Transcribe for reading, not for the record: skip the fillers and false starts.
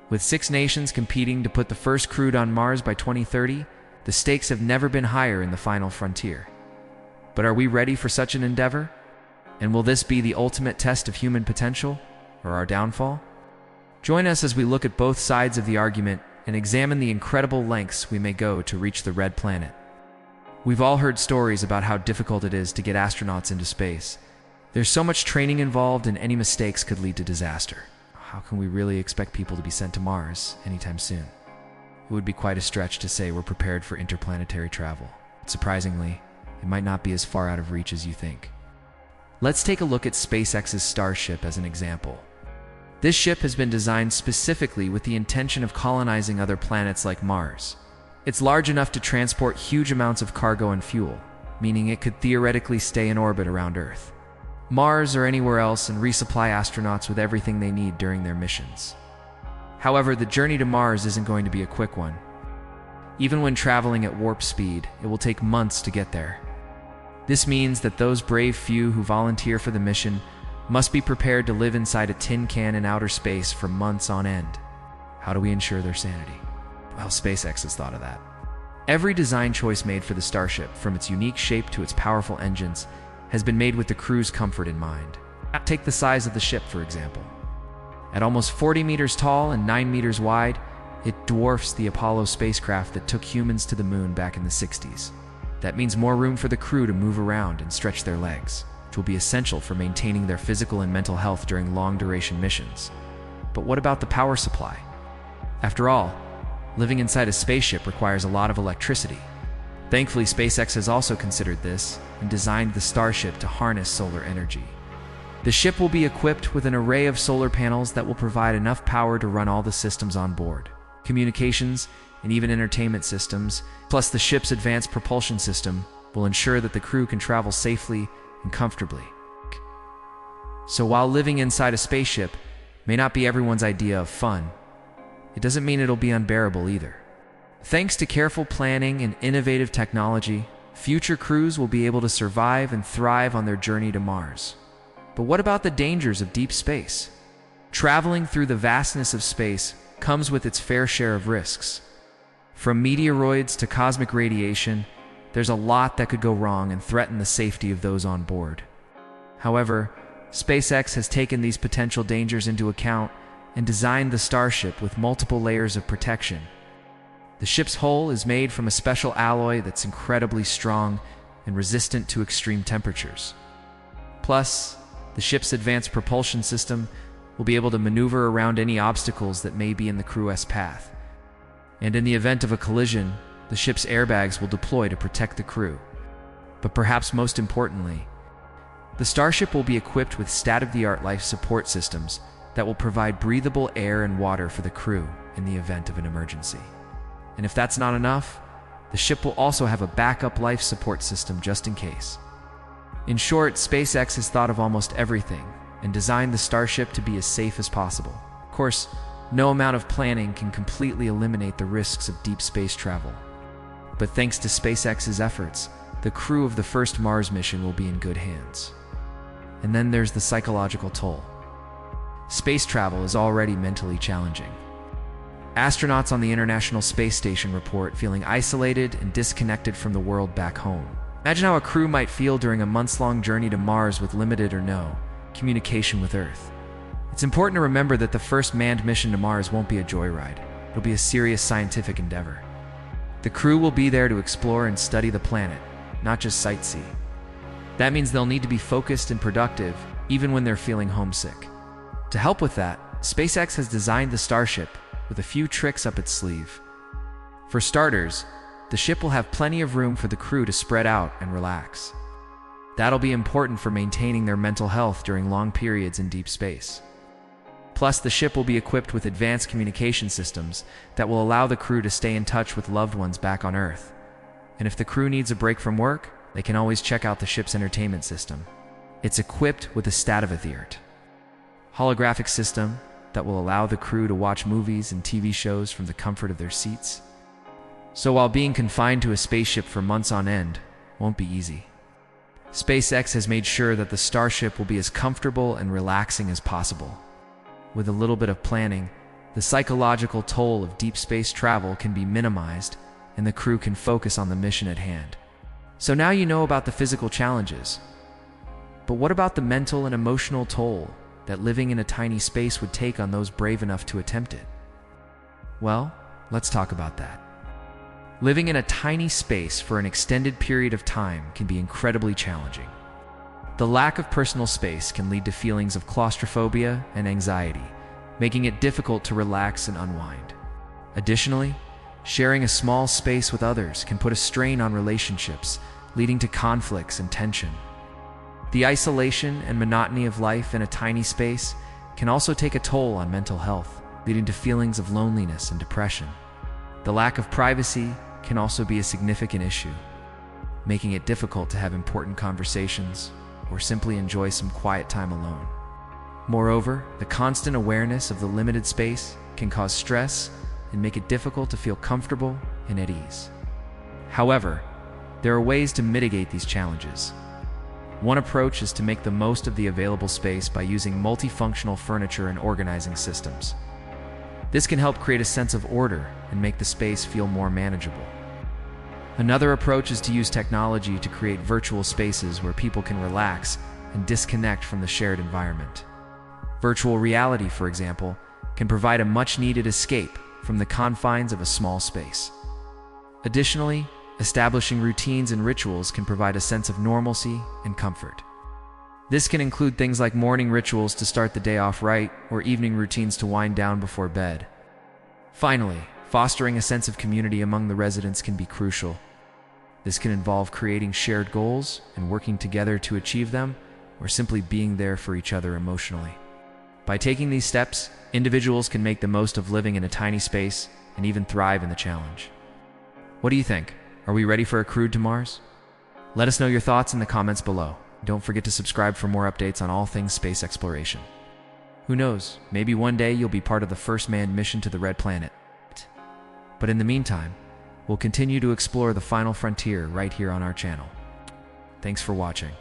With 6 nations competing to put the first crew on Mars by 2030, the stakes have never been higher in the final frontier. But are we ready for such an endeavor? And will this be the ultimate test of human potential, or our downfall? Join us as we look at both sides of the argument and examine the incredible lengths we may go to reach the red planet. We've all heard stories about how difficult it is to get astronauts into space. There's so much training involved, and any mistakes could lead to disaster. How can we really expect people to be sent to Mars anytime soon? It would be quite a stretch to say we're prepared for interplanetary travel. Surprisingly, it might not be as far out of reach as you think. Let's take a look at SpaceX's Starship as an example. This ship has been designed specifically with the intention of colonizing other planets like Mars. It's large enough to transport huge amounts of cargo and fuel, meaning it could theoretically stay in orbit around Earth, Mars, or anywhere else, and resupply astronauts with everything they need during their missions. However, the journey to Mars isn't going to be a quick one. Even when traveling at warp speed, it will take months to get there. This means that those brave few who volunteer for the mission must be prepared to live inside a tin can in outer space for months on end. How do we ensure their sanity? Well, SpaceX has thought of that. Every design choice made for the Starship, from its unique shape to its powerful engines, has been made with the crew's comfort in mind. Take the size of the ship, for example. At almost 40 meters tall and 9 meters wide, it dwarfs the Apollo spacecraft that took humans to the moon back in the 60s. That means more room for the crew to move around and stretch their legs, which will be essential for maintaining their physical and mental health during long-duration missions. But what about the power supply? After all, living inside a spaceship requires a lot of electricity. Thankfully, SpaceX has also considered this and designed the Starship to harness solar energy. The ship will be equipped with an array of solar panels that will provide enough power to run all the systems on board, communications, and even entertainment systems. Plus, the ship's advanced propulsion system will ensure that the crew can travel safely and comfortably. So while living inside a spaceship may not be everyone's idea of fun, it doesn't mean it'll be unbearable either. Thanks to careful planning and innovative technology, future crews will be able to survive and thrive on their journey to Mars. But what about the dangers of deep space? Traveling through the vastness of space comes with its fair share of risks. From meteoroids to cosmic radiation, there's a lot that could go wrong and threaten the safety of those on board. However, SpaceX has taken these potential dangers into account and designed the Starship with multiple layers of protection. The ship's hull is made from a special alloy that's incredibly strong and resistant to extreme temperatures. Plus, the ship's advanced propulsion system will be able to maneuver around any obstacles that may be in the crew's path. And in the event of a collision, the ship's airbags will deploy to protect the crew. But perhaps most importantly, the Starship will be equipped with state-of-the-art life support systems that will provide breathable air and water for the crew in the event of an emergency. And if that's not enough, the ship will also have a backup life support system just in case. In short, SpaceX has thought of almost everything and designed the Starship to be as safe as possible. Of course, no amount of planning can completely eliminate the risks of deep space travel. But thanks to SpaceX's efforts, the crew of the first Mars mission will be in good hands. And then there's the psychological toll. Space travel is already mentally challenging. Astronauts on the International Space Station report feeling isolated and disconnected from the world back home. Imagine how a crew might feel during a months-long journey to Mars with limited or no communication with Earth. It's important to remember that the first manned mission to Mars won't be a joyride. It'll be a serious scientific endeavor. The crew will be there to explore and study the planet, not just sightsee. That means they'll need to be focused and productive, even when they're feeling homesick. To help with that, SpaceX has designed the Starship with a few tricks up its sleeve. For starters, the ship will have plenty of room for the crew to spread out and relax. That'll be important for maintaining their mental health during long periods in deep space. Plus, the ship will be equipped with advanced communication systems that will allow the crew to stay in touch with loved ones back on Earth. And if the crew needs a break from work, they can always check out the ship's entertainment system. It's equipped with a state-of-the-art holographic system that will allow the crew to watch movies and TV shows from the comfort of their seats. So while being confined to a spaceship for months on end won't be easy, SpaceX has made sure that the Starship will be as comfortable and relaxing as possible. With a little bit of planning, the psychological toll of deep space travel can be minimized and the crew can focus on the mission at hand. So now you know about the physical challenges. But what about the mental and emotional toll that living in a tiny space would take on those brave enough to attempt it? Well, let's talk about that. Living in a tiny space for an extended period of time can be incredibly challenging. The lack of personal space can lead to feelings of claustrophobia and anxiety, making it difficult to relax and unwind. Additionally, sharing a small space with others can put a strain on relationships, leading to conflicts and tension. The isolation and monotony of life in a tiny space can also take a toll on mental health, leading to feelings of loneliness and depression. The lack of privacy can also be a significant issue, making it difficult to have important conversations or simply enjoy some quiet time alone. Moreover, the constant awareness of the limited space can cause stress and make it difficult to feel comfortable and at ease. However, there are ways to mitigate these challenges. One approach is to make the most of the available space by using multifunctional furniture and organizing systems. This can help create a sense of order and make the space feel more manageable. Another approach is to use technology to create virtual spaces where people can relax and disconnect from the shared environment. Virtual reality, for example, can provide a much-needed escape from the confines of a small space. Additionally, establishing routines and rituals can provide a sense of normalcy and comfort. This can include things like morning rituals to start the day off right, or evening routines to wind down before bed. Finally, fostering a sense of community among the residents can be crucial. This can involve creating shared goals and working together to achieve them, or simply being there for each other emotionally. By taking these steps, individuals can make the most of living in a tiny space and even thrive in the challenge. What do you think? Are we ready for a cruise to Mars? Let us know your thoughts in the comments below. Don't forget to subscribe for more updates on all things space exploration. Who knows, maybe one day you'll be part of the first manned mission to the Red Planet. But in the meantime, we'll continue to explore the final frontier right here on our channel. Thanks for watching.